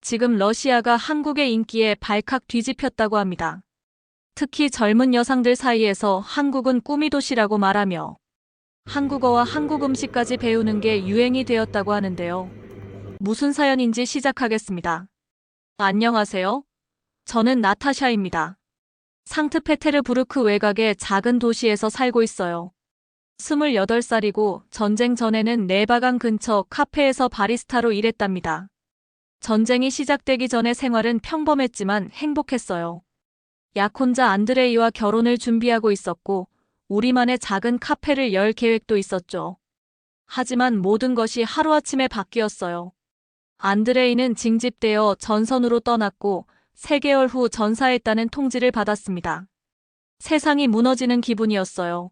지금 러시아가 한국의 인기에 발칵 뒤집혔다고 합니다. 특히 젊은 여성들 사이에서 한국은 꿈의 도시라고 말하며 한국어와 한국 음식까지 배우는 게 유행이 되었다고 하는데요. 무슨 사연인지 시작하겠습니다. 안녕하세요. 저는 나타샤입니다. 상트페테르부르크 외곽의 작은 도시에서 살고 있어요. 28살이고 전쟁 전에는 네바강 근처 카페에서 바리스타로 일했답니다. 전쟁이 시작되기 전의 생활은 평범했지만 행복했어요. 약혼자 안드레이와 결혼을 준비하고 있었고 우리만의 작은 카페를 열 계획도 있었죠. 하지만 모든 것이 하루아침에 바뀌었어요. 안드레이는 징집되어 전선으로 떠났고 3개월 후 전사했다는 통지를 받았습니다. 세상이 무너지는 기분이었어요.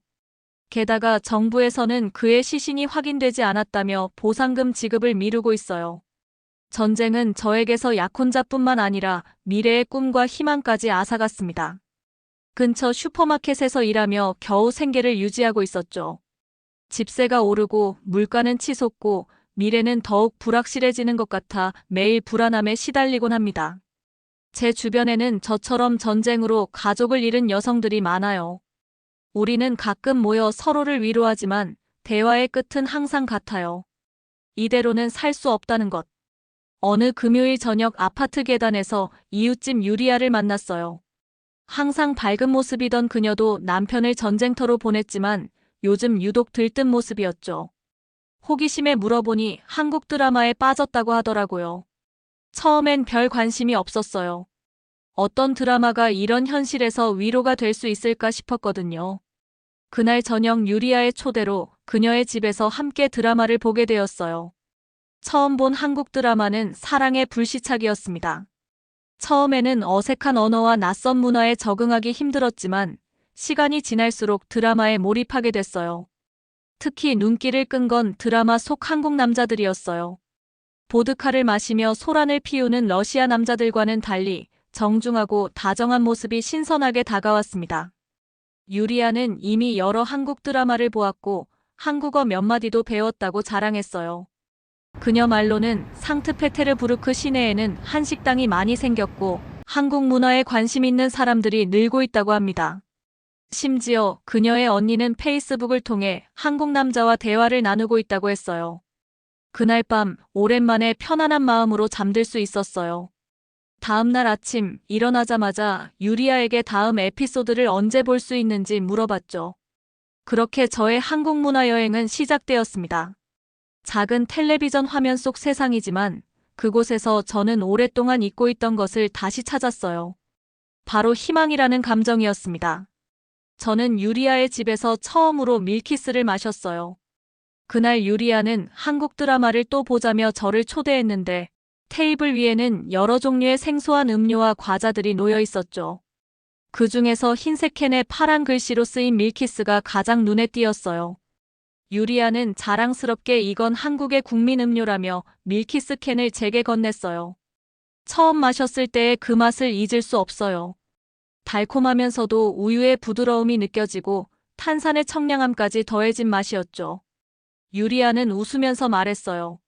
게다가 정부에서는 그의 시신이 확인되지 않았다며 보상금 지급을 미루고 있어요. 전쟁은 저에게서 약혼자뿐만 아니라 미래의 꿈과 희망까지 앗아갔습니다. 근처 슈퍼마켓에서 일하며 겨우 생계를 유지하고 있었죠. 집세가 오르고 물가는 치솟고 미래는 더욱 불확실해지는 것 같아 매일 불안함에 시달리곤 합니다. 제 주변에는 저처럼 전쟁으로 가족을 잃은 여성들이 많아요. 우리는 가끔 모여 서로를 위로하지만 대화의 끝은 항상 같아요. 이대로는 살 수 없다는 것. 어느 금요일 저녁 아파트 계단에서 이웃집 유리아를 만났어요. 항상 밝은 모습이던 그녀도 남편을 전쟁터로 보냈지만 요즘 유독 들뜬 모습이었죠. 호기심에 물어보니 한국 드라마에 빠졌다고 하더라고요. 처음엔 별 관심이 없었어요. 어떤 드라마가 이런 현실에서 위로가 될 수 있을까 싶었거든요. 그날 저녁 유리아의 초대로 그녀의 집에서 함께 드라마를 보게 되었어요. 처음 본 한국 드라마는 사랑의 불시착이었습니다. 처음에는 어색한 언어와 낯선 문화에 적응하기 힘들었지만 시간이 지날수록 드라마에 몰입하게 됐어요. 특히 눈길을 끈 건 드라마 속 한국 남자들이었어요. 보드카를 마시며 소란을 피우는 러시아 남자들과는 달리 정중하고 다정한 모습이 신선하게 다가왔습니다. 유리아는 이미 여러 한국 드라마를 보았고 한국어 몇 마디도 배웠다고 자랑했어요. 그녀 말로는 상트페테르부르크 시내에는 한식당이 많이 생겼고 한국 문화에 관심 있는 사람들이 늘고 있다고 합니다. 심지어 그녀의 언니는 페이스북을 통해 한국 남자와 대화를 나누고 있다고 했어요. 그날 밤 오랜만에 편안한 마음으로 잠들 수 있었어요. 다음 날 아침 일어나자마자 유리아에게 다음 에피소드를 언제 볼 수 있는지 물어봤죠. 그렇게 저의 한국 문화 여행은 시작되었습니다. 작은 텔레비전 화면 속 세상이지만 그곳에서 저는 오랫동안 잊고 있던 것을 다시 찾았어요. 바로 희망이라는 감정이었습니다. 저는 유리아의 집에서 처음으로 밀키스를 마셨어요. 그날 유리아는 한국 드라마를 또 보자며 저를 초대했는데 테이블 위에는 여러 종류의 생소한 음료와 과자들이 놓여 있었죠. 그 중에서 흰색 캔에 파란 글씨로 쓰인 밀키스가 가장 눈에 띄었어요. 유리아는 자랑스럽게 이건 한국의 국민 음료라며 밀키스 캔을 제게 건넸어요. 처음 마셨을 때의 그 맛을 잊을 수 없어요. 달콤하면서도 우유의 부드러움이 느껴지고 탄산의 청량함까지 더해진 맛이었죠. 유리아는 웃으면서 말했어요.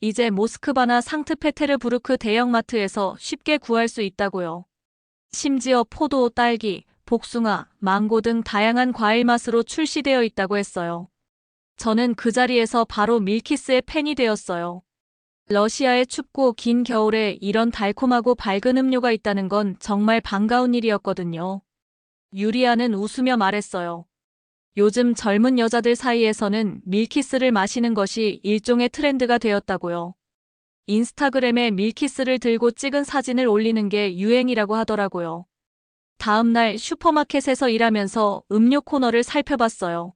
이제 모스크바나 상트페테르부르크 대형마트에서 쉽게 구할 수 있다고요. 심지어 포도, 딸기, 복숭아, 망고 등 다양한 과일 맛으로 출시되어 있다고 했어요. 저는 그 자리에서 바로 밀키스의 팬이 되었어요. 러시아의 춥고 긴 겨울에 이런 달콤하고 밝은 음료가 있다는 건 정말 반가운 일이었거든요. 유리아는 웃으며 말했어요. 요즘 젊은 여자들 사이에서는 밀키스를 마시는 것이 일종의 트렌드가 되었다고요. 인스타그램에 밀키스를 들고 찍은 사진을 올리는 게 유행이라고 하더라고요. 다음 날 슈퍼마켓에서 일하면서 음료 코너를 살펴봤어요.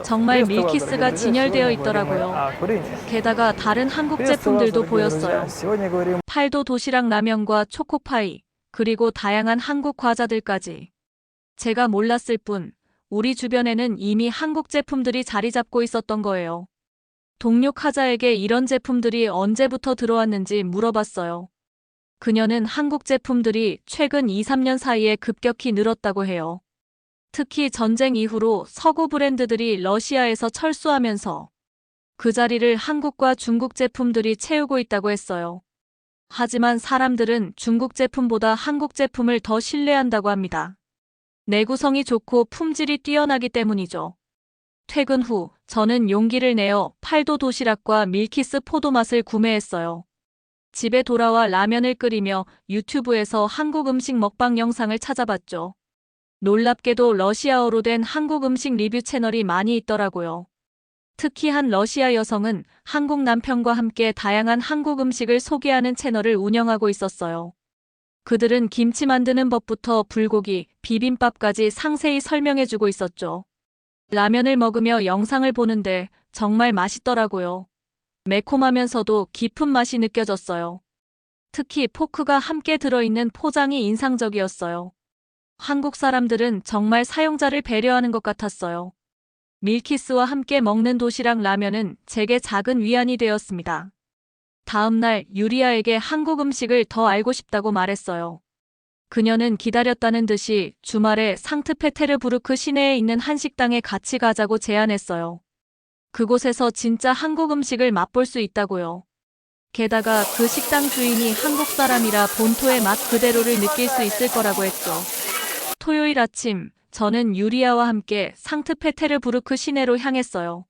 정말 밀키스가 진열되어 있더라고요. 게다가 다른 한국 제품들도 보였어요. 팔도 도시락 라면과 초코파이, 그리고 다양한 한국 과자들까지. 제가 몰랐을 뿐 우리 주변에는 이미 한국 제품들이 자리 잡고 있었던 거예요. 동료 카자에게 이런 제품들이 언제부터 들어왔는지 물어봤어요. 그녀는 한국 제품들이 최근 2, 3년 사이에 급격히 늘었다고 해요. 특히 전쟁 이후로 서구 브랜드들이 러시아에서 철수하면서 그 자리를 한국과 중국 제품들이 채우고 있다고 했어요. 하지만 사람들은 중국 제품보다 한국 제품을 더 신뢰한다고 합니다. 내구성이 좋고 품질이 뛰어나기 때문이죠. 퇴근 후 저는 용기를 내어 팔도 도시락과 밀키스 포도 맛을 구매했어요. 집에 돌아와 라면을 끓이며 유튜브에서 한국 음식 먹방 영상을 찾아봤죠. 놀랍게도 러시아어로 된 한국 음식 리뷰 채널이 많이 있더라고요. 특히 한 러시아 여성은 한국 남편과 함께 다양한 한국 음식을 소개하는 채널을 운영하고 있었어요. 그들은 김치 만드는 법부터 불고기, 비빔밥까지 상세히 설명해주고 있었죠. 라면을 먹으며 영상을 보는데 정말 맛있더라고요. 매콤하면서도 깊은 맛이 느껴졌어요. 특히 포크가 함께 들어있는 포장이 인상적이었어요. 한국 사람들은 정말 사용자를 배려하는 것 같았어요. 밀키스와 함께 먹는 도시락 라면은 제게 작은 위안이 되었습니다. 다음 날 유리아에게 한국 음식을 더 알고 싶다고 말했어요. 그녀는 기다렸다는 듯이 주말에 상트페테르부르크 시내에 있는 한 식당에 같이 가자고 제안했어요. 그곳에서 진짜 한국 음식을 맛볼 수 있다고요. 게다가 그 식당 주인이 한국 사람이라 본토의 맛 그대로를 느낄 수 있을 거라고 했죠. 토요일 아침, 저는 유리아와 함께 상트페테르부르크 시내로 향했어요.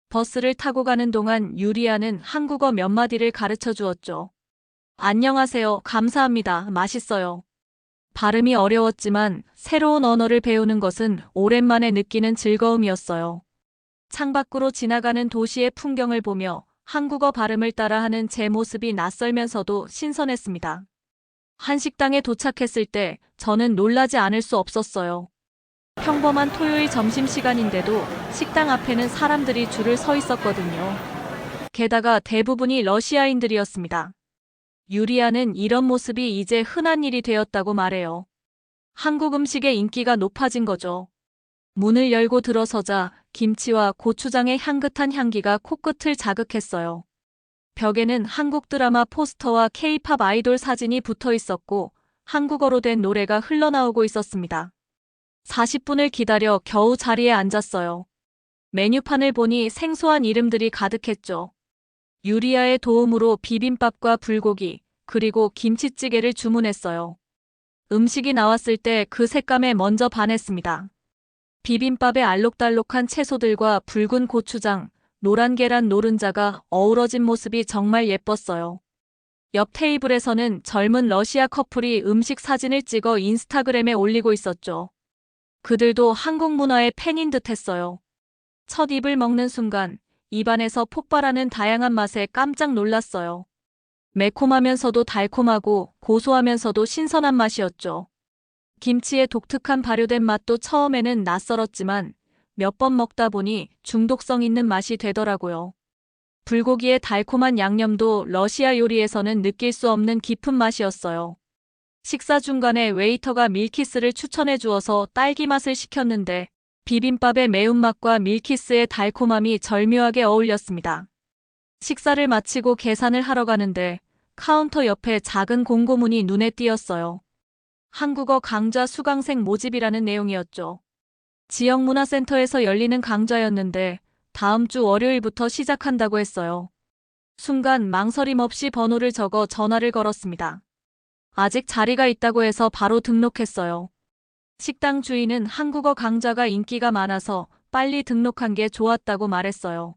버스를 타고 가는 동안 유리아는 한국어 몇 마디를 가르쳐 주었죠. 안녕하세요. 감사합니다. 맛있어요. 발음이 어려웠지만 새로운 언어를 배우는 것은 오랜만에 느끼는 즐거움이었어요. 창밖으로 지나가는 도시의 풍경을 보며 한국어 발음을 따라하는 제 모습이 낯설면서도 신선했습니다. 한 식당에 도착했을 때 저는 놀라지 않을 수 없었어요. 평범한 토요일 점심시간인데도 식당 앞에는 사람들이 줄을 서 있었거든요. 게다가 대부분이 러시아인들이었습니다. 유리아는 이런 모습이 이제 흔한 일이 되었다고 말해요. 한국 음식의 인기가 높아진 거죠. 문을 열고 들어서자 김치와 고추장의 향긋한 향기가 코끝을 자극했어요. 벽에는 한국 드라마 포스터와 K-팝 아이돌 사진이 붙어 있었고 한국어로 된 노래가 흘러나오고 있었습니다. 40분을 기다려 겨우 자리에 앉았어요. 메뉴판을 보니 생소한 이름들이 가득했죠. 유리아의 도움으로 비빔밥과 불고기, 그리고 김치찌개를 주문했어요. 음식이 나왔을 때 그 색감에 먼저 반했습니다. 비빔밥의 알록달록한 채소들과 붉은 고추장, 노란 계란 노른자가 어우러진 모습이 정말 예뻤어요. 옆 테이블에서는 젊은 러시아 커플이 음식 사진을 찍어 인스타그램에 올리고 있었죠. 그들도 한국 문화의 팬인 듯 했어요. 첫 입을 먹는 순간 입안에서 폭발하는 다양한 맛에 깜짝 놀랐어요. 매콤하면서도 달콤하고 고소하면서도 신선한 맛이었죠. 김치의 독특한 발효된 맛도 처음에는 낯설었지만 몇 번 먹다 보니 중독성 있는 맛이 되더라고요. 불고기의 달콤한 양념도 러시아 요리에서는 느낄 수 없는 깊은 맛이었어요. 식사 중간에 웨이터가 밀키스를 추천해 주어서 딸기 맛을 시켰는데 비빔밥의 매운맛과 밀키스의 달콤함이 절묘하게 어울렸습니다. 식사를 마치고 계산을 하러 가는데 카운터 옆에 작은 공고문이 눈에 띄었어요. 한국어 강좌 수강생 모집이라는 내용이었죠. 지역문화센터에서 열리는 강좌였는데 다음 주 월요일부터 시작한다고 했어요. 순간 망설임 없이 번호를 적어 전화를 걸었습니다. 아직 자리가 있다고 해서 바로 등록했어요. 식당 주인은 한국어 강좌가 인기가 많아서 빨리 등록한 게 좋았다고 말했어요.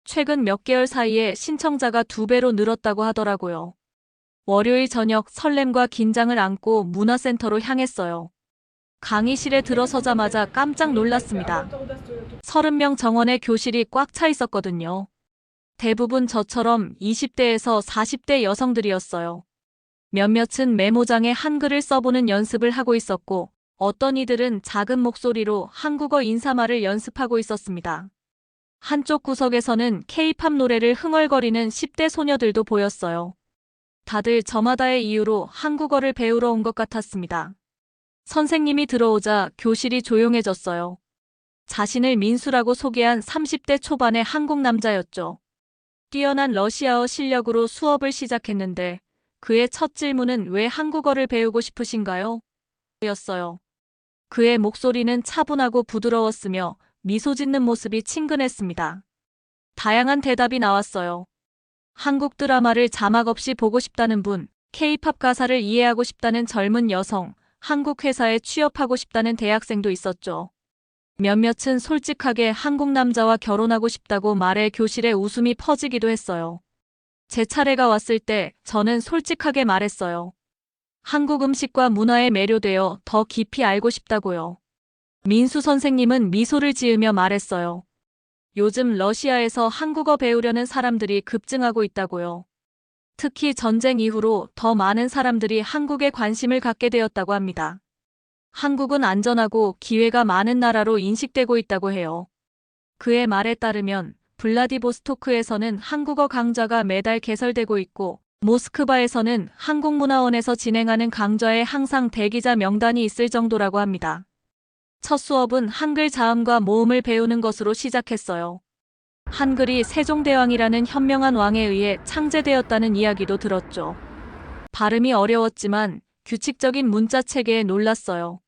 최근 몇 개월 사이에 신청자가 2배로 늘었다고 하더라고요. 월요일 저녁 설렘과 긴장을 안고 문화센터로 향했어요. 강의실에 들어서자마자 깜짝 놀랐습니다. 30명 정원의 교실이 꽉 차 있었거든요. 대부분 저처럼 20대에서 40대 여성들이었어요. 몇몇은 메모장에 한글을 써보는 연습을 하고 있었고 어떤 이들은 작은 목소리로 한국어 인사말을 연습하고 있었습니다. 한쪽 구석에서는 K-팝 노래를 흥얼거리는 10대 소녀들도 보였어요. 다들 저마다의 이유로 한국어를 배우러 온 것 같았습니다. 선생님이 들어오자 교실이 조용해졌어요. 자신을 민수라고 소개한 30대 초반의 한국 남자였죠. 뛰어난 러시아어 실력으로 수업을 시작했는데 그의 첫 질문은 왜 한국어를 배우고 싶으신가요? 였어요. 그의 목소리는 차분하고 부드러웠으며 미소 짓는 모습이 친근했습니다. 다양한 대답이 나왔어요. 한국 드라마를 자막 없이 보고 싶다는 분, K-팝 가사를 이해하고 싶다는 젊은 여성, 한국 회사에 취업하고 싶다는 대학생도 있었죠. 몇몇은 솔직하게 한국 남자와 결혼하고 싶다고 말해 교실에 웃음이 퍼지기도 했어요. 제 차례가 왔을 때 저는 솔직하게 말했어요. 한국 음식과 문화에 매료되어 더 깊이 알고 싶다고요. 민수 선생님은 미소를 지으며 말했어요. 요즘 러시아에서 한국어 배우려는 사람들이 급증하고 있다고요. 특히 전쟁 이후로 더 많은 사람들이 한국에 관심을 갖게 되었다고 합니다. 한국은 안전하고 기회가 많은 나라로 인식되고 있다고 해요. 그의 말에 따르면 블라디보스토크에서는 한국어 강좌가 매달 개설되고 있고 모스크바에서는 한국문화원에서 진행하는 강좌에 항상 대기자 명단이 있을 정도라고 합니다. 첫 수업은 한글 자음과 모음을 배우는 것으로 시작했어요. 한글이 세종대왕이라는 현명한 왕에 의해 창제되었다는 이야기도 들었죠. 발음이 어려웠지만 규칙적인 문자 체계에 놀랐어요.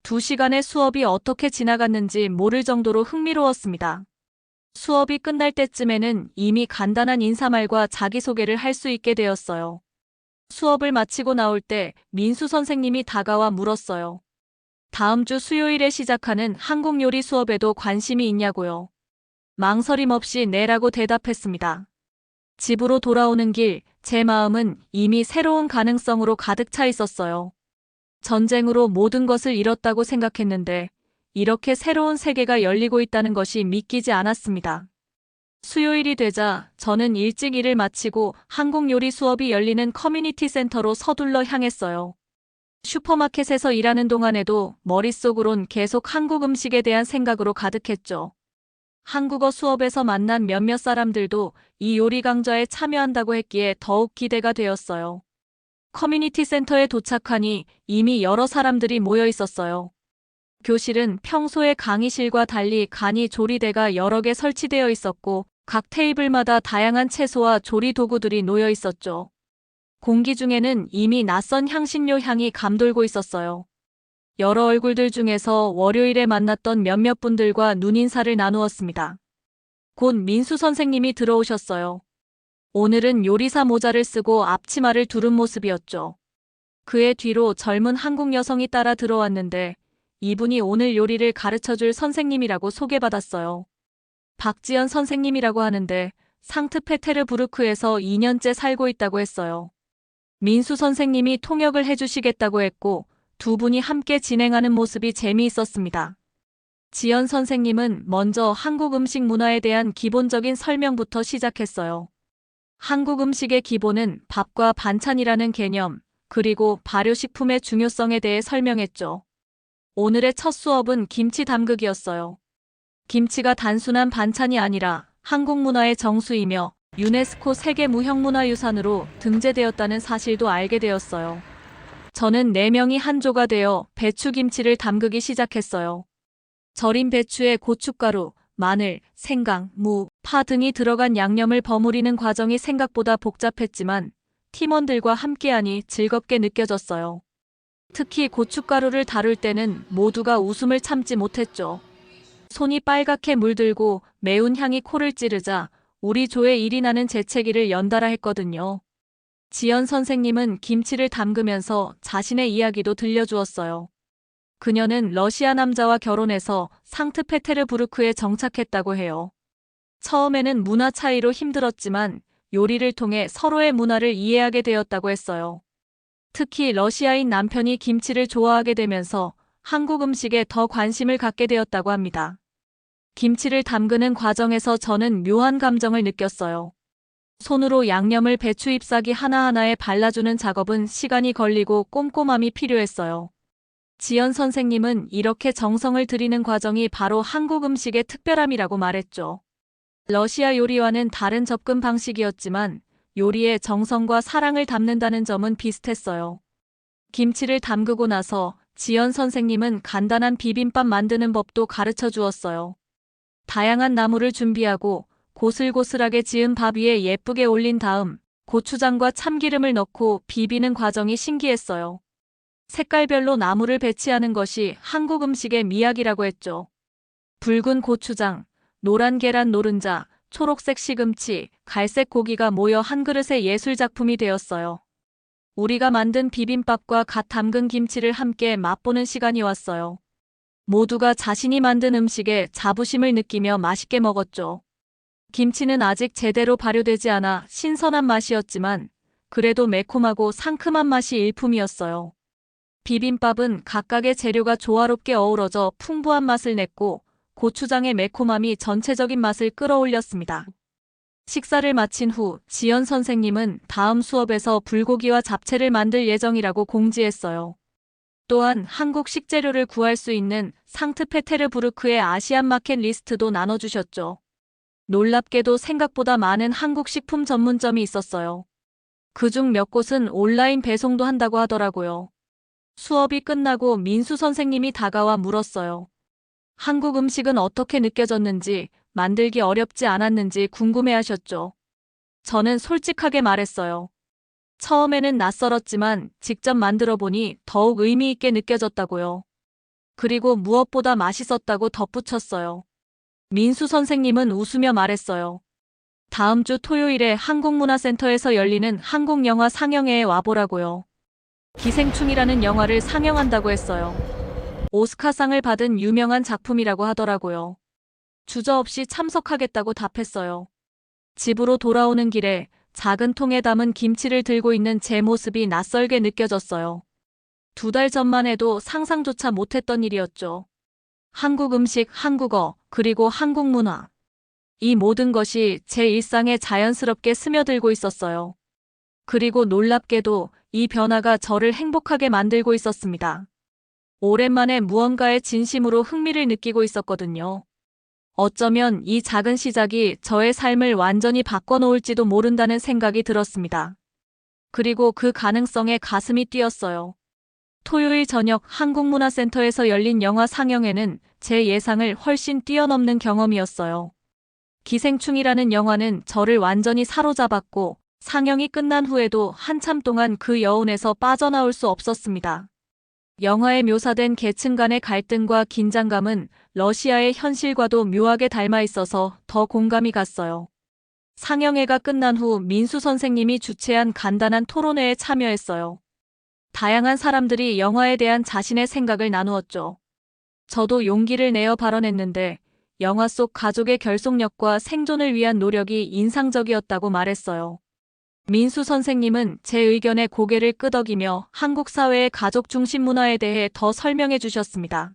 2시간의 수업이 어떻게 지나갔는지 모를 정도로 흥미로웠습니다. 수업이 끝날 때쯤에는 이미 간단한 인사말과 자기소개를 할 수 있게 되었어요. 수업을 마치고 나올 때 민수 선생님이 다가와 물었어요. 다음 주 수요일에 시작하는 한국 요리 수업에도 관심이 있냐고요. 망설임 없이 네라고 대답했습니다. 집으로 돌아오는 길, 제 마음은 이미 새로운 가능성으로 가득 차 있었어요. 전쟁으로 모든 것을 잃었다고 생각했는데 이렇게 새로운 세계가 열리고 있다는 것이 믿기지 않았습니다. 수요일이 되자 저는 일찍 일을 마치고 한국 요리 수업이 열리는 커뮤니티 센터로 서둘러 향했어요. 슈퍼마켓에서 일하는 동안에도 머릿속으론 계속 한국 음식에 대한 생각으로 가득했죠. 한국어 수업에서 만난 몇몇 사람들도 이 요리 강좌에 참여한다고 했기에 더욱 기대가 되었어요. 커뮤니티 센터에 도착하니 이미 여러 사람들이 모여 있었어요. 교실은 평소의 강의실과 달리 간이 조리대가 여러 개 설치되어 있었고 각 테이블마다 다양한 채소와 조리 도구들이 놓여 있었죠. 공기 중에는 이미 낯선 향신료 향이 감돌고 있었어요. 여러 얼굴들 중에서 월요일에 만났던 몇몇 분들과 눈인사를 나누었습니다. 곧 민수 선생님이 들어오셨어요. 오늘은 요리사 모자를 쓰고 앞치마를 두른 모습이었죠. 그의 뒤로 젊은 한국 여성이 따라 들어왔는데 이분이 오늘 요리를 가르쳐줄 선생님이라고 소개받았어요. 박지연 선생님이라고 하는데 상트페테르부르크에서 2년째 살고 있다고 했어요. 민수 선생님이 통역을 해주시겠다고 했고 두 분이 함께 진행하는 모습이 재미있었습니다. 지연 선생님은 먼저 한국 음식 문화에 대한 기본적인 설명부터 시작했어요. 한국 음식의 기본은 밥과 반찬이라는 개념, 그리고 발효식품의 중요성에 대해 설명했죠. 오늘의 첫 수업은 김치 담그기였어요. 김치가 단순한 반찬이 아니라 한국 문화의 정수이며 유네스코 세계 무형문화유산으로 등재되었다는 사실도 알게 되었어요. 저는 4명이 한조가 되어 배추김치를 담그기 시작했어요. 절인 배추에 고춧가루, 마늘, 생강, 무, 파 등이 들어간 양념을 버무리는 과정이 생각보다 복잡했지만 팀원들과 함께하니 즐겁게 느껴졌어요. 특히 고춧가루를 다룰 때는 모두가 웃음을 참지 못했죠. 손이 빨갛게 물들고 매운 향이 코를 찌르자 우리 조의 일이 나는 재채기를 연달아 했거든요. 지연 선생님은 김치를 담그면서 자신의 이야기도 들려주었어요. 그녀는 러시아 남자와 결혼해서 상트페테르부르크에 정착했다고 해요. 처음에는 문화 차이로 힘들었지만 요리를 통해 서로의 문화를 이해하게 되었다고 했어요. 특히 러시아인 남편이 김치를 좋아하게 되면서 한국 음식에 더 관심을 갖게 되었다고 합니다. 김치를 담그는 과정에서 저는 묘한 감정을 느꼈어요. 손으로 양념을 배추 잎사귀 하나하나에 발라주는 작업은 시간이 걸리고 꼼꼼함이 필요했어요. 지연 선생님은 이렇게 정성을 들이는 과정이 바로 한국 음식의 특별함이라고 말했죠. 러시아 요리와는 다른 접근 방식이었지만 요리에 정성과 사랑을 담는다는 점은 비슷했어요. 김치를 담그고 나서 지연 선생님은 간단한 비빔밥 만드는 법도 가르쳐 주었어요. 다양한 나물을 준비하고 고슬고슬하게 지은 밥 위에 예쁘게 올린 다음 고추장과 참기름을 넣고 비비는 과정이 신기했어요. 색깔별로 나물을 배치하는 것이 한국 음식의 미학이라고 했죠. 붉은 고추장, 노란 계란 노른자, 초록색 시금치, 갈색 고기가 모여 한 그릇의 예술 작품이 되었어요. 우리가 만든 비빔밥과 갓 담근 김치를 함께 맛보는 시간이 왔어요. 모두가 자신이 만든 음식에 자부심을 느끼며 맛있게 먹었죠. 김치는 아직 제대로 발효되지 않아 신선한 맛이었지만 그래도 매콤하고 상큼한 맛이 일품이었어요. 비빔밥은 각각의 재료가 조화롭게 어우러져 풍부한 맛을 냈고 고추장의 매콤함이 전체적인 맛을 끌어올렸습니다. 식사를 마친 후 지연 선생님은 다음 수업에서 불고기와 잡채를 만들 예정이라고 공지했어요. 또한 한국 식재료를 구할 수 있는 상트페테르부르크의 아시안 마켓 리스트도 나눠주셨죠. 놀랍게도 생각보다 많은 한국 식품 전문점이 있었어요. 그중 몇 곳은 온라인 배송도 한다고 하더라고요. 수업이 끝나고 민수 선생님이 다가와 물었어요. 한국 음식은 어떻게 느껴졌는지, 만들기 어렵지 않았는지 궁금해하셨죠. 저는 솔직하게 말했어요. 처음에는 낯설었지만 직접 만들어 보니 더욱 의미 있게 느껴졌다고요. 그리고 무엇보다 맛있었다고 덧붙였어요. 민수 선생님은 웃으며 말했어요. 다음 주 토요일에 한국문화센터에서 열리는 한국영화 상영회에 와보라고요. 기생충이라는 영화를 상영한다고 했어요. 오스카상을 받은 유명한 작품이라고 하더라고요. 주저없이 참석하겠다고 답했어요. 집으로 돌아오는 길에 작은 통에 담은 김치를 들고 있는 제 모습이 낯설게 느껴졌어요. 2달 전만 해도 상상조차 못했던 일이었죠. 한국 음식, 한국어, 그리고 한국 문화. 이 모든 것이 제 일상에 자연스럽게 스며들고 있었어요. 그리고 놀랍게도 이 변화가 저를 행복하게 만들고 있었습니다. 오랜만에 무언가에 진심으로 흥미를 느끼고 있었거든요. 어쩌면 이 작은 시작이 저의 삶을 완전히 바꿔놓을지도 모른다는 생각이 들었습니다. 그리고 그 가능성에 가슴이 뛰었어요. 토요일 저녁 한국문화센터에서 열린 영화 상영회는 제 예상을 훨씬 뛰어넘는 경험이었어요. 기생충이라는 영화는 저를 완전히 사로잡았고 상영이 끝난 후에도 한참 동안 그 여운에서 빠져나올 수 없었습니다. 영화에 묘사된 계층 간의 갈등과 긴장감은 러시아의 현실과도 묘하게 닮아 있어서 더 공감이 갔어요. 상영회가 끝난 후 민수 선생님이 주최한 간단한 토론회에 참여했어요. 다양한 사람들이 영화에 대한 자신의 생각을 나누었죠. 저도 용기를 내어 발언했는데 영화 속 가족의 결속력과 생존을 위한 노력이 인상적이었다고 말했어요. 민수 선생님은 제 의견에 고개를 끄덕이며 한국 사회의 가족 중심 문화에 대해 더 설명해 주셨습니다.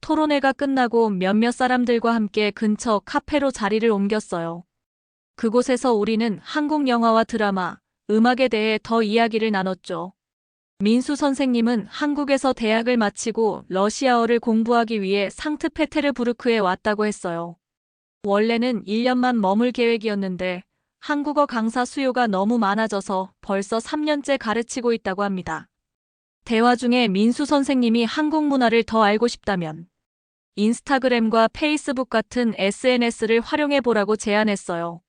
토론회가 끝나고 몇몇 사람들과 함께 근처 카페로 자리를 옮겼어요. 그곳에서 우리는 한국 영화와 드라마, 음악에 대해 더 이야기를 나눴죠. 민수 선생님은 한국에서 대학을 마치고 러시아어를 공부하기 위해 상트페테르부르크에 왔다고 했어요. 원래는 1년만 머물 계획이었는데 한국어 강사 수요가 너무 많아져서 벌써 3년째 가르치고 있다고 합니다. 대화 중에 민수 선생님이 한국 문화를 더 알고 싶다면 인스타그램과 페이스북 같은 SNS를 활용해 보라고 제안했어요.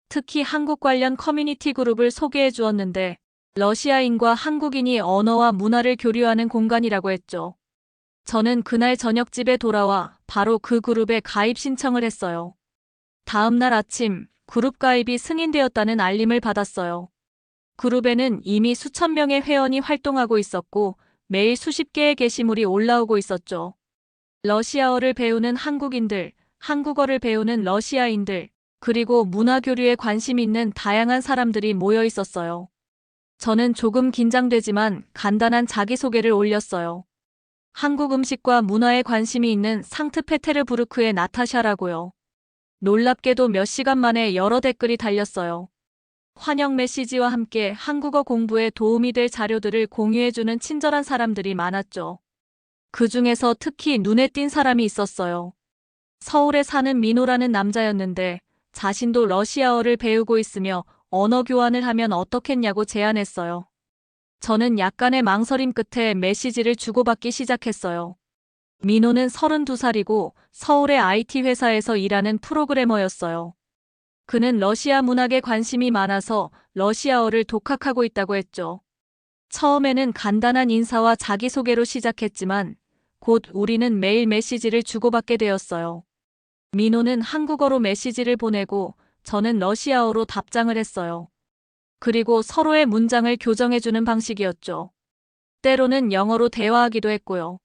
특히 한국 관련 커뮤니티 그룹을 소개해 주었는데 러시아인과 한국인이 언어와 문화를 교류하는 공간이라고 했죠. 저는 그날 저녁 집에 돌아와 바로 그 그룹에 가입 신청을 했어요. 다음 날 아침 그룹 가입이 승인되었다는 알림을 받았어요. 그룹에는 이미 수천 명의 회원이 활동하고 있었고 매일 수십 개의 게시물이 올라오고 있었죠. 러시아어를 배우는 한국인들, 한국어를 배우는 러시아인들, 그리고 문화 교류에 관심 있는 다양한 사람들이 모여 있었어요. 저는 조금 긴장되지만 간단한 자기소개를 올렸어요. 한국 음식과 문화에 관심이 있는 상트페테르부르크의 나타샤라고요. 놀랍게도 몇 시간 만에 여러 댓글이 달렸어요. 환영 메시지와 함께 한국어 공부에 도움이 될 자료들을 공유해주는 친절한 사람들이 많았죠. 그 중에서 특히 눈에 띈 사람이 있었어요. 서울에 사는 민호라는 남자였는데 자신도 러시아어를 배우고 있으며 언어 교환을 하면 어떻겠냐고 제안했어요. 저는 약간의 망설임 끝에 메시지를 주고받기 시작했어요. 민호는 32살이고 서울의 IT 회사에서 일하는 프로그래머였어요. 그는 러시아 문학에 관심이 많아서 러시아어를 독학하고 있다고 했죠. 처음에는 간단한 인사와 자기소개로 시작했지만 곧 우리는 매일 메시지를 주고받게 되었어요. 민호는 한국어로 메시지를 보내고 저는 러시아어로 답장을 했어요. 그리고 서로의 문장을 교정해주는 방식이었죠. 때로는 영어로 대화하기도 했고요.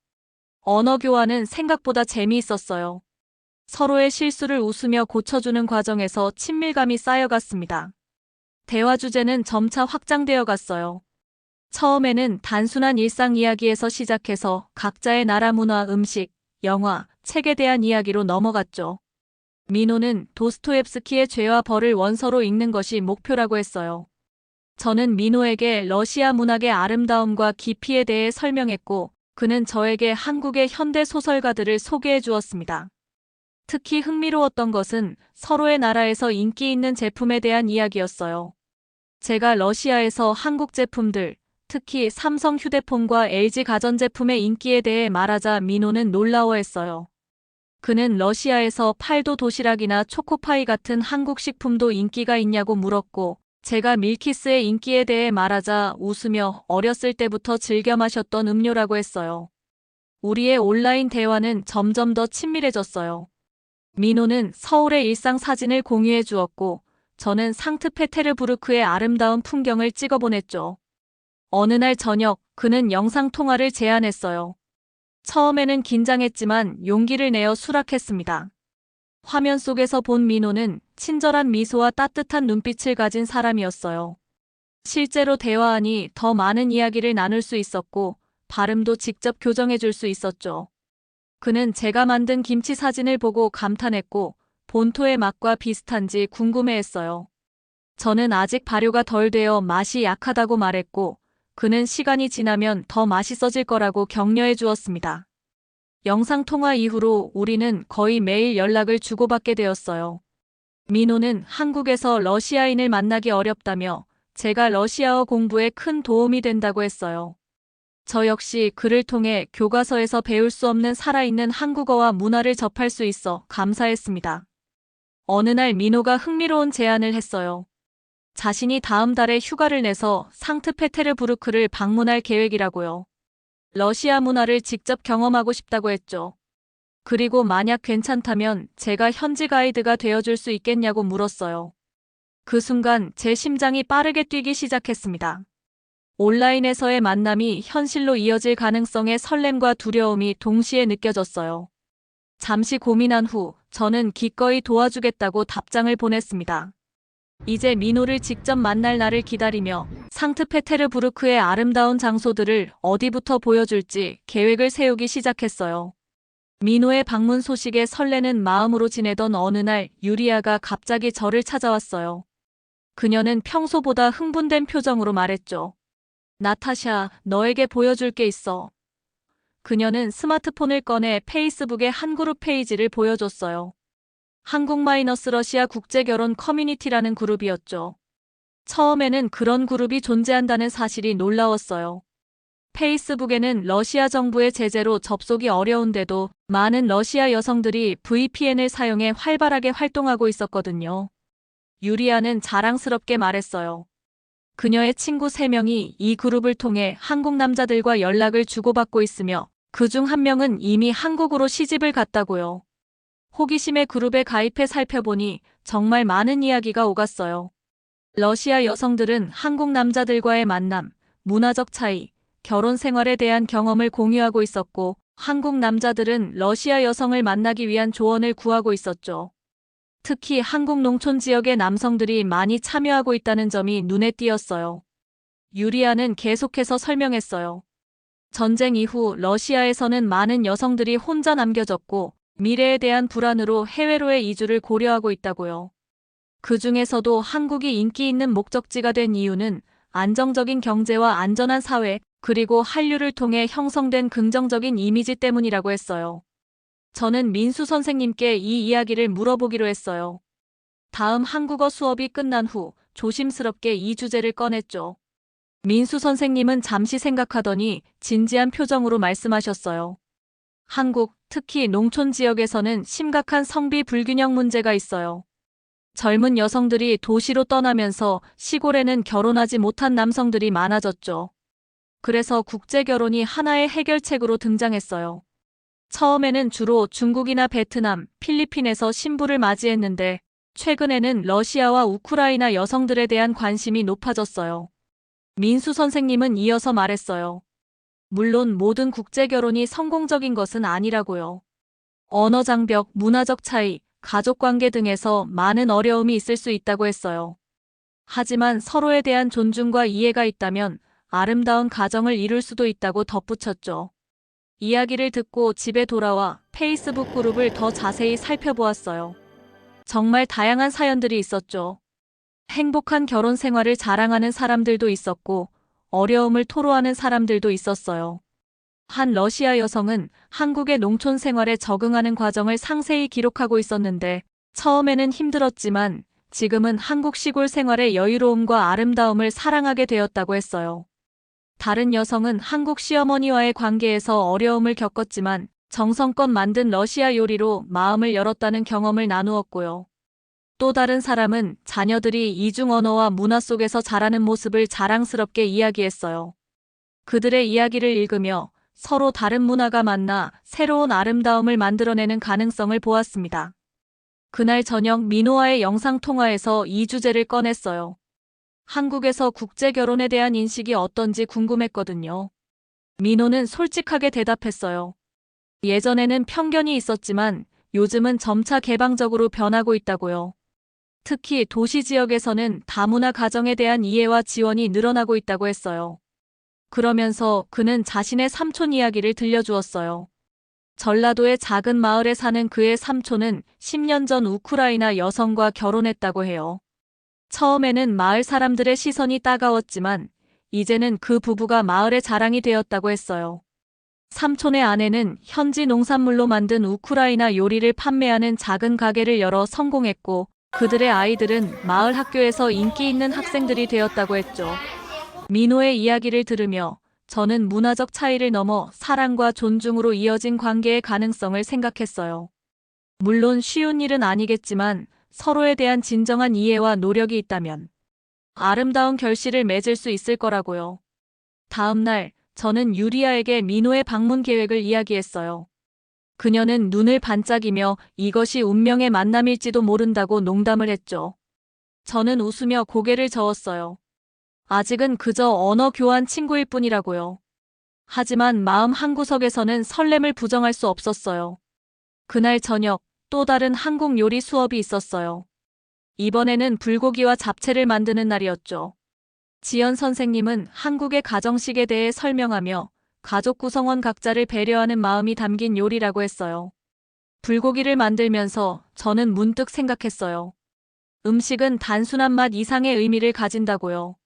언어 교환은 생각보다 재미있었어요. 서로의 실수를 웃으며 고쳐주는 과정에서 친밀감이 쌓여갔습니다. 대화 주제는 점차 확장되어 갔어요. 처음에는 단순한 일상 이야기에서 시작해서 각자의 나라 문화, 음식, 영화, 책에 대한 이야기로 넘어갔죠. 민호는 도스토옙스키의 죄와 벌을 원서로 읽는 것이 목표라고 했어요. 저는 민호에게 러시아 문학의 아름다움과 깊이에 대해 설명했고, 그는 저에게 한국의 현대 소설가들을 소개해 주었습니다. 특히 흥미로웠던 것은 서로의 나라에서 인기 있는 제품에 대한 이야기였어요. 제가 러시아에서 한국 제품들, 특히 삼성 휴대폰과 LG 가전제품의 인기에 대해 말하자 민호는 놀라워했어요. 그는 러시아에서 팔도 도시락이나 초코파이 같은 한국 식품도 인기가 있냐고 물었고, 제가 밀키스의 인기에 대해 말하자 웃으며 어렸을 때부터 즐겨 마셨던 음료라고 했어요. 우리의 온라인 대화는 점점 더 친밀해졌어요. 민호는 서울의 일상 사진을 공유해 주었고, 저는 상트페테르부르크의 아름다운 풍경을 찍어 보냈죠. 어느 날 저녁, 그는 영상통화를 제안했어요. 처음에는 긴장했지만 용기를 내어 수락했습니다. 화면 속에서 본 민호는 친절한 미소와 따뜻한 눈빛을 가진 사람이었어요. 실제로 대화하니 더 많은 이야기를 나눌 수 있었고, 발음도 직접 교정해 줄 수 있었죠. 그는 제가 만든 김치 사진을 보고 감탄했고, 본토의 맛과 비슷한지 궁금해했어요. 저는 아직 발효가 덜 되어 맛이 약하다고 말했고, 그는 시간이 지나면 더 맛있어질 거라고 격려해 주었습니다. 영상통화 이후로 우리는 거의 매일 연락을 주고받게 되었어요. 민호는 한국에서 러시아인을 만나기 어렵다며 제가 러시아어 공부에 큰 도움이 된다고 했어요. 저 역시 그를 통해 교과서에서 배울 수 없는 살아있는 한국어와 문화를 접할 수 있어 감사했습니다. 어느 날 민호가 흥미로운 제안을 했어요. 자신이 다음 달에 휴가를 내서 상트페테르부르크를 방문할 계획이라고요. 러시아 문화를 직접 경험하고 싶다고 했죠. 그리고 만약 괜찮다면 제가 현지 가이드가 되어줄 수 있겠냐고 물었어요. 그 순간 제 심장이 빠르게 뛰기 시작했습니다. 온라인에서의 만남이 현실로 이어질 가능성의 설렘과 두려움이 동시에 느껴졌어요. 잠시 고민한 후 저는 기꺼이 도와주겠다고 답장을 보냈습니다. 이제 민호를 직접 만날 날을 기다리며 상트페테르부르크의 아름다운 장소들을 어디부터 보여줄지 계획을 세우기 시작했어요. 민호의 방문 소식에 설레는 마음으로 지내던 어느 날 유리아가 갑자기 저를 찾아왔어요. 그녀는 평소보다 흥분된 표정으로 말했죠. 나타샤, 너에게 보여줄 게 있어. 그녀는 스마트폰을 꺼내 페이스북의 한 그룹 페이지를 보여줬어요. 한국-러시아 국제결혼 커뮤니티라는 그룹이었죠. 처음에는 그런 그룹이 존재한다는 사실이 놀라웠어요. 페이스북에는 러시아 정부의 제재로 접속이 어려운데도 많은 러시아 여성들이 VPN을 사용해 활발하게 활동하고 있었거든요. 유리아는 자랑스럽게 말했어요. 그녀의 친구 3명이 이 그룹을 통해 한국 남자들과 연락을 주고받고 있으며 그중 한 명은 이미 한국으로 시집을 갔다고요. 호기심에 그룹에 가입해 살펴보니 정말 많은 이야기가 오갔어요. 러시아 여성들은 한국 남자들과의 만남, 문화적 차이, 결혼 생활에 대한 경험을 공유하고 있었고, 한국 남자들은 러시아 여성을 만나기 위한 조언을 구하고 있었죠. 특히 한국 농촌 지역의 남성들이 많이 참여하고 있다는 점이 눈에 띄었어요. 유리아는 계속해서 설명했어요. 전쟁 이후 러시아에서는 많은 여성들이 혼자 남겨졌고, 미래에 대한 불안으로 해외로의 이주를 고려하고 있다고요. 그 중에서도 한국이 인기 있는 목적지가 된 이유는 안정적인 경제와 안전한 사회, 그리고 한류를 통해 형성된 긍정적인 이미지 때문이라고 했어요. 저는 민수 선생님께 이 이야기를 물어보기로 했어요. 다음 한국어 수업이 끝난 후 조심스럽게 이 주제를 꺼냈죠. 민수 선생님은 잠시 생각하더니 진지한 표정으로 말씀하셨어요. 한국, 특히 농촌 지역에서는 심각한 성비 불균형 문제가 있어요. 젊은 여성들이 도시로 떠나면서 시골에는 결혼하지 못한 남성들이 많아졌죠. 그래서 국제결혼이 하나의 해결책으로 등장했어요. 처음에는 주로 중국이나 베트남, 필리핀에서 신부를 맞이했는데 최근에는 러시아와 우크라이나 여성들에 대한 관심이 높아졌어요. 민수 선생님은 이어서 말했어요. 물론 모든 국제 결혼이 성공적인 것은 아니라고요. 언어 장벽, 문화적 차이, 가족 관계 등에서 많은 어려움이 있을 수 있다고 했어요. 하지만 서로에 대한 존중과 이해가 있다면 아름다운 가정을 이룰 수도 있다고 덧붙였죠. 이야기를 듣고 집에 돌아와 페이스북 그룹을 더 자세히 살펴보았어요. 정말 다양한 사연들이 있었죠. 행복한 결혼 생활을 자랑하는 사람들도 있었고, 어려움을 토로하는 사람들도 있었어요. 한 러시아 여성은 한국의 농촌 생활에 적응하는 과정을 상세히 기록하고 있었는데, 처음에는 힘들었지만 지금은 한국 시골 생활의 여유로움과 아름다움을 사랑하게 되었다고 했어요. 다른 여성은 한국 시어머니와의 관계에서 어려움을 겪었지만 정성껏 만든 러시아 요리로 마음을 열었다는 경험을 나누었고요. 또 다른 사람은 자녀들이 이중 언어와 문화 속에서 자라는 모습을 자랑스럽게 이야기했어요. 그들의 이야기를 읽으며 서로 다른 문화가 만나 새로운 아름다움을 만들어내는 가능성을 보았습니다. 그날 저녁 민호와의 영상통화에서 이 주제를 꺼냈어요. 한국에서 국제 결혼에 대한 인식이 어떤지 궁금했거든요. 민호는 솔직하게 대답했어요. 예전에는 편견이 있었지만 요즘은 점차 개방적으로 변하고 있다고요. 특히 도시 지역에서는 다문화 가정에 대한 이해와 지원이 늘어나고 있다고 했어요. 그러면서 그는 자신의 삼촌 이야기를 들려주었어요. 전라도의 작은 마을에 사는 그의 삼촌은 10년 전 우크라이나 여성과 결혼했다고 해요. 처음에는 마을 사람들의 시선이 따가웠지만 이제는 그 부부가 마을의 자랑이 되었다고 했어요. 삼촌의 아내는 현지 농산물로 만든 우크라이나 요리를 판매하는 작은 가게를 열어 성공했고 그들의 아이들은 마을 학교에서 인기 있는 학생들이 되었다고 했죠. 민호의 이야기를 들으며 저는 문화적 차이를 넘어 사랑과 존중으로 이어진 관계의 가능성을 생각했어요. 물론 쉬운 일은 아니겠지만 서로에 대한 진정한 이해와 노력이 있다면 아름다운 결실을 맺을 수 있을 거라고요. 다음 날 저는 유리아에게 민호의 방문 계획을 이야기했어요. 그녀는 눈을 반짝이며 이것이 운명의 만남일지도 모른다고 농담을 했죠. 저는 웃으며 고개를 저었어요. 아직은 그저 언어 교환 친구일 뿐이라고요. 하지만 마음 한구석에서는 설렘을 부정할 수 없었어요. 그날 저녁 또 다른 한국 요리 수업이 있었어요. 이번에는 불고기와 잡채를 만드는 날이었죠. 지연 선생님은 한국의 가정식에 대해 설명하며 가족 구성원 각자를 배려하는 마음이 담긴 요리라고 했어요. 불고기를 만들면서 저는 문득 생각했어요. 음식은 단순한 맛 이상의 의미를 가진다고요.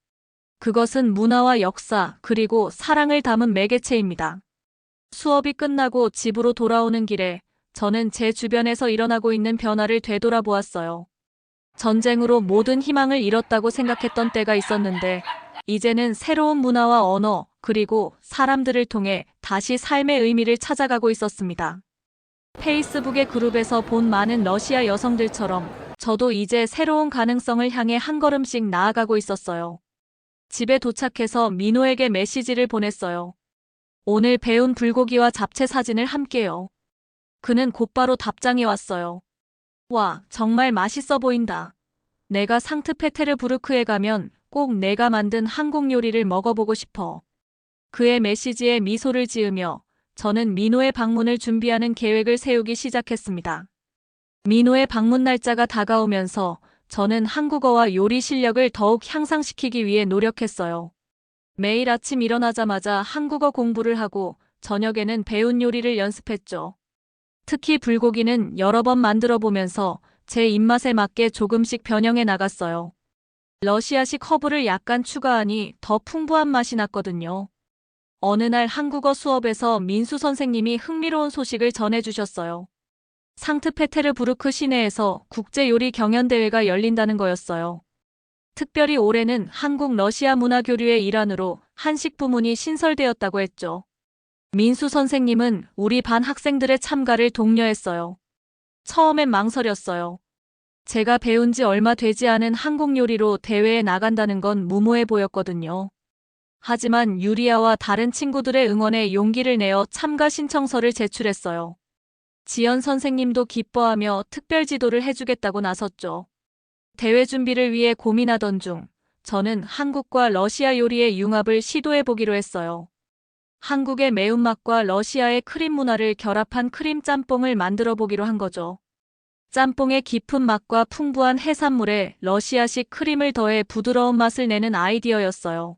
그것은 문화와 역사 그리고 사랑을 담은 매개체입니다. 수업이 끝나고 집으로 돌아오는 길에 저는 제 주변에서 일어나고 있는 변화를 되돌아보았어요. 전쟁으로 모든 희망을 잃었다고 생각했던 때가 있었는데 이제는 새로운 문화와 언어 그리고 사람들을 통해 다시 삶의 의미를 찾아가고 있었습니다. 페이스북의 그룹에서 본 많은 러시아 여성들처럼 저도 이제 새로운 가능성을 향해 한 걸음씩 나아가고 있었어요. 집에 도착해서 민호에게 메시지를 보냈어요. 오늘 배운 불고기와 잡채 사진을 함께요. 그는 곧바로 답장이 왔어요. 와, 정말 맛있어 보인다. 내가 상트페테르부르크에 가면 꼭 내가 만든 한국 요리를 먹어보고 싶어. 그의 메시지에 미소를 지으며 저는 민호의 방문을 준비하는 계획을 세우기 시작했습니다. 민호의 방문 날짜가 다가오면서 저는 한국어와 요리 실력을 더욱 향상시키기 위해 노력했어요. 매일 아침 일어나자마자 한국어 공부를 하고 저녁에는 배운 요리를 연습했죠. 특히 불고기는 여러 번 만들어 보면서 제 입맛에 맞게 조금씩 변형해 나갔어요. 러시아식 허브를 약간 추가하니 더 풍부한 맛이 났거든요. 어느 날 한국어 수업에서 민수 선생님이 흥미로운 소식을 전해주셨어요. 상트페테르부르크 시내에서 국제요리 경연대회가 열린다는 거였어요. 특별히 올해는 한국 러시아 문화교류의 일환으로 한식 부문이 신설되었다고 했죠. 민수 선생님은 우리 반 학생들의 참가를 독려했어요. 처음엔 망설였어요. 제가 배운 지 얼마 되지 않은 한국 요리로 대회에 나간다는 건 무모해 보였거든요. 하지만 유리아와 다른 친구들의 응원에 용기를 내어 참가 신청서를 제출했어요. 지연 선생님도 기뻐하며 특별 지도를 해주겠다고 나섰죠. 대회 준비를 위해 고민하던 중 저는 한국과 러시아 요리의 융합을 시도해보기로 했어요. 한국의 매운맛과 러시아의 크림 문화를 결합한 크림 짬뽕을 만들어 보기로 한 거죠. 짬뽕의 깊은 맛과 풍부한 해산물에 러시아식 크림을 더해 부드러운 맛을 내는 아이디어였어요.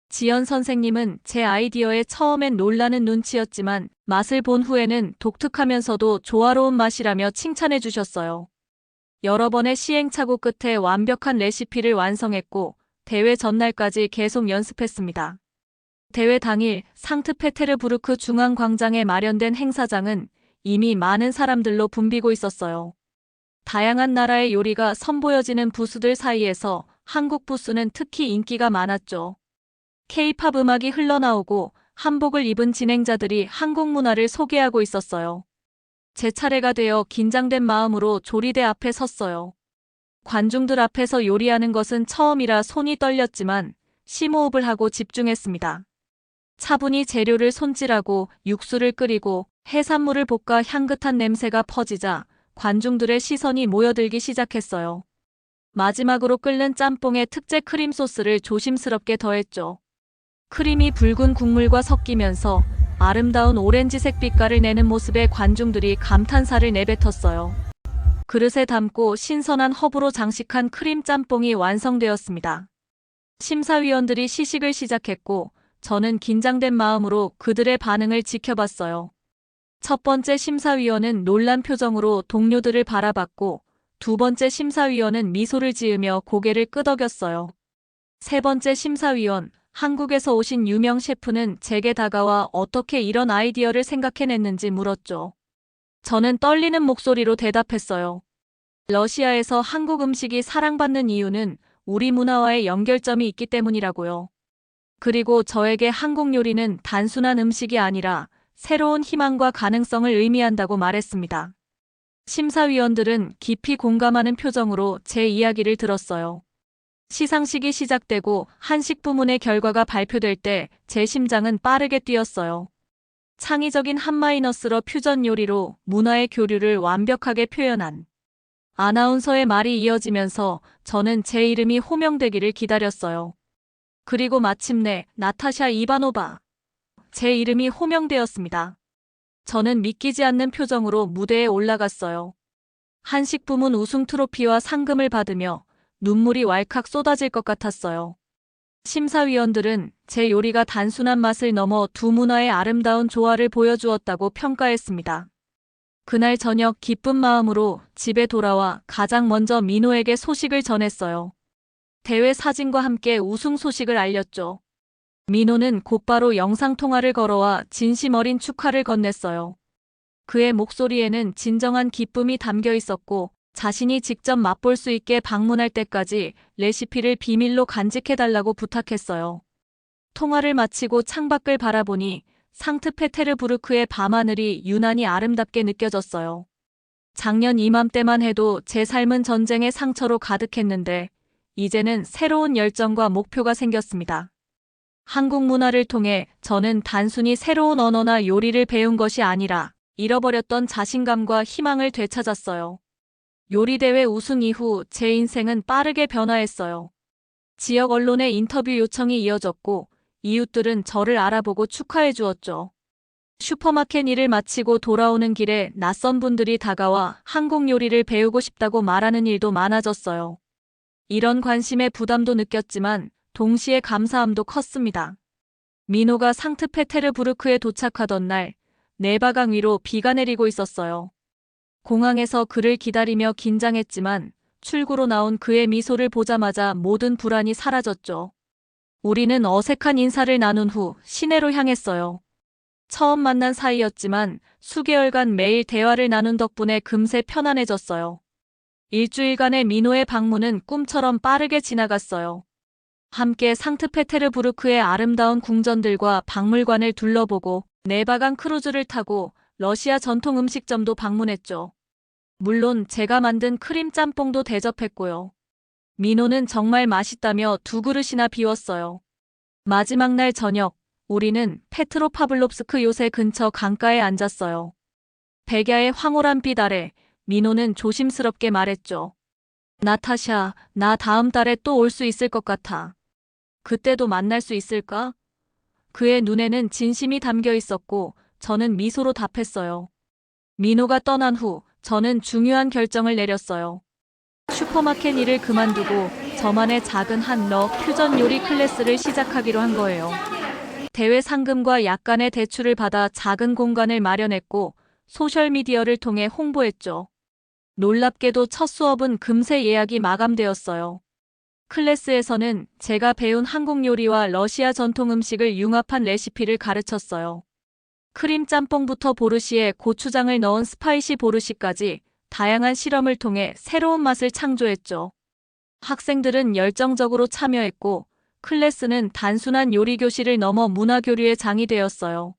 지연 선생님은 제 아이디어에 처음엔 놀라는 눈치였지만 맛을 본 후에는 독특하면서도 조화로운 맛이라며 칭찬해 주셨어요. 여러 번의 시행착오 끝에 완벽한 레시피를 완성했고 대회 전날까지 계속 연습했습니다. 대회 당일 상트페테르부르크 중앙광장에 마련된 행사장은 이미 많은 사람들로 붐비고 있었어요. 다양한 나라의 요리가 선보여지는 부스들 사이에서 한국 부스는 특히 인기가 많았죠. K-팝 음악이 흘러나오고 한복을 입은 진행자들이 한국 문화를 소개하고 있었어요. 제 차례가 되어 긴장된 마음으로 조리대 앞에 섰어요. 관중들 앞에서 요리하는 것은 처음이라 손이 떨렸지만 심호흡을 하고 집중했습니다. 차분히 재료를 손질하고 육수를 끓이고 해산물을 볶아 향긋한 냄새가 퍼지자 관중들의 시선이 모여들기 시작했어요. 마지막으로 끓는 짬뽕에 특제 크림 소스를 조심스럽게 더했죠. 크림이 붉은 국물과 섞이면서 아름다운 오렌지색 빛깔을 내는 모습에 관중들이 감탄사를 내뱉었어요. 그릇에 담고 신선한 허브로 장식한 크림 짬뽕이 완성되었습니다. 심사위원들이 시식을 시작했고 저는 긴장된 마음으로 그들의 반응을 지켜봤어요. 첫 번째 심사위원은 놀란 표정으로 동료들을 바라봤고 두 번째 심사위원은 미소를 지으며 고개를 끄덕였어요. 세 번째 심사위원, 한국에서 오신 유명 셰프는 제게 다가와 어떻게 이런 아이디어를 생각해냈는지 물었죠. 저는 떨리는 목소리로 대답했어요. 러시아에서 한국 음식이 사랑받는 이유는 우리 문화와의 연결점이 있기 때문이라고요. 그리고 저에게 한국 요리는 단순한 음식이 아니라 새로운 희망과 가능성을 의미한다고 말했습니다. 심사위원들은 깊이 공감하는 표정으로 제 이야기를 들었어요. 시상식이 시작되고 한식 부문의 결과가 발표될 때 제 심장은 빠르게 뛰었어요. 창의적인 한마이너스러 퓨전 요리로 문화의 교류를 완벽하게 표현한 아나운서의 말이 이어지면서 저는 제 이름이 호명되기를 기다렸어요. 그리고 마침내 나타샤 이바노바. 제 이름이 호명되었습니다. 저는 믿기지 않는 표정으로 무대에 올라갔어요. 한식 부문 우승 트로피와 상금을 받으며 눈물이 왈칵 쏟아질 것 같았어요. 심사위원들은 제 요리가 단순한 맛을 넘어 두 문화의 아름다운 조화를 보여주었다고 평가했습니다. 그날 저녁 기쁜 마음으로 집에 돌아와 가장 먼저 민호에게 소식을 전했어요. 대회 사진과 함께 우승 소식을 알렸죠. 민호는 곧바로 영상통화를 걸어와 진심 어린 축하를 건넸어요. 그의 목소리에는 진정한 기쁨이 담겨 있었고 자신이 직접 맛볼 수 있게 방문할 때까지 레시피를 비밀로 간직해달라고 부탁했어요. 통화를 마치고 창밖을 바라보니 상트페테르부르크의 밤하늘이 유난히 아름답게 느껴졌어요. 작년 이맘때만 해도 제 삶은 전쟁의 상처로 가득했는데 이제는 새로운 열정과 목표가 생겼습니다. 한국 문화를 통해 저는 단순히 새로운 언어나 요리를 배운 것이 아니라 잃어버렸던 자신감과 희망을 되찾았어요. 요리대회 우승 이후 제 인생은 빠르게 변화했어요. 지역 언론의 인터뷰 요청이 이어졌고 이웃들은 저를 알아보고 축하해 주었죠. 슈퍼마켓 일을 마치고 돌아오는 길에 낯선 분들이 다가와 한국 요리를 배우고 싶다고 말하는 일도 많아졌어요. 이런 관심에 부담도 느꼈지만 동시에 감사함도 컸습니다. 민호가 상트페테르부르크에 도착하던 날 네바강 위로 비가 내리고 있었어요. 공항에서 그를 기다리며 긴장했지만 출구로 나온 그의 미소를 보자마자 모든 불안이 사라졌죠. 우리는 어색한 인사를 나눈 후 시내로 향했어요. 처음 만난 사이였지만 수개월간 매일 대화를 나눈 덕분에 금세 편안해졌어요. 일주일간의 민호의 방문은 꿈처럼 빠르게 지나갔어요. 함께 상트페테르부르크의 아름다운 궁전들과 박물관을 둘러보고 네바강 크루즈를 타고 러시아 전통 음식점도 방문했죠. 물론 제가 만든 크림 짬뽕도 대접했고요. 민호는 정말 맛있다며 두 그릇이나 비웠어요. 마지막 날 저녁, 우리는 페트로파블롭스크 요새 근처 강가에 앉았어요. 백야의 황홀한 빛 아래 민호는 조심스럽게 말했죠. 나타샤, 나 다음 달에 또 올 수 있을 것 같아. 그때도 만날 수 있을까? 그의 눈에는 진심이 담겨 있었고 저는 미소로 답했어요. 민호가 떠난 후 저는 중요한 결정을 내렸어요. 슈퍼마켓 일을 그만두고 저만의 작은 한러 퓨전 요리 클래스를 시작하기로 한 거예요. 대회 상금과 약간의 대출을 받아 작은 공간을 마련했고 소셜미디어를 통해 홍보했죠. 놀랍게도 첫 수업은 금세 예약이 마감되었어요. 클래스에서는 제가 배운 한국 요리와 러시아 전통 음식을 융합한 레시피를 가르쳤어요. 크림 짬뽕부터 보르시에 고추장을 넣은 스파이시 보르시까지 다양한 실험을 통해 새로운 맛을 창조했죠. 학생들은 열정적으로 참여했고 클래스는 단순한 요리 교실을 넘어 문화 교류의 장이 되었어요.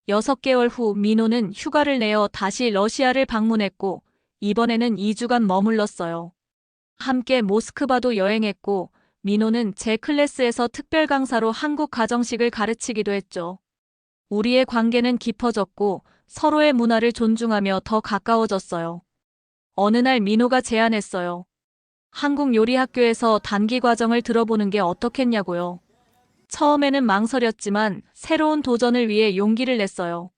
6개월 후 민호는 휴가를 내어 다시 러시아를 방문했고 이번에는 2주간 머물렀어요. 함께 모스크바도 여행했고 민호는 제 클래스에서 특별 강사로 한국 가정식을 가르치기도 했죠. 우리의 관계는 깊어졌고 서로의 문화를 존중하며 더 가까워졌어요. 어느 날 민호가 제안했어요. 한국 요리 학교에서 단기 과정을 들어보는 게 어떻겠냐고요. 처음에는 망설였지만 새로운 도전을 위해 용기를 냈어요.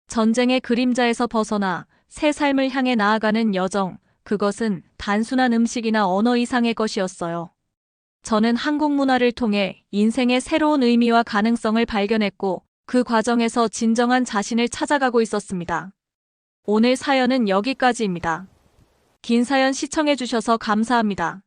전쟁의 그림자에서 벗어나 새 삶을 향해 나아가는 여정, 그것은 단순한 음식이나 언어 이상의 것이었어요. 저는 한국 문화를 통해 인생의 새로운 의미와 가능성을 발견했고 그 과정에서 진정한 자신을 찾아가고 있었습니다. 오늘 사연은 여기까지입니다. 긴 사연 시청해주셔서 감사합니다.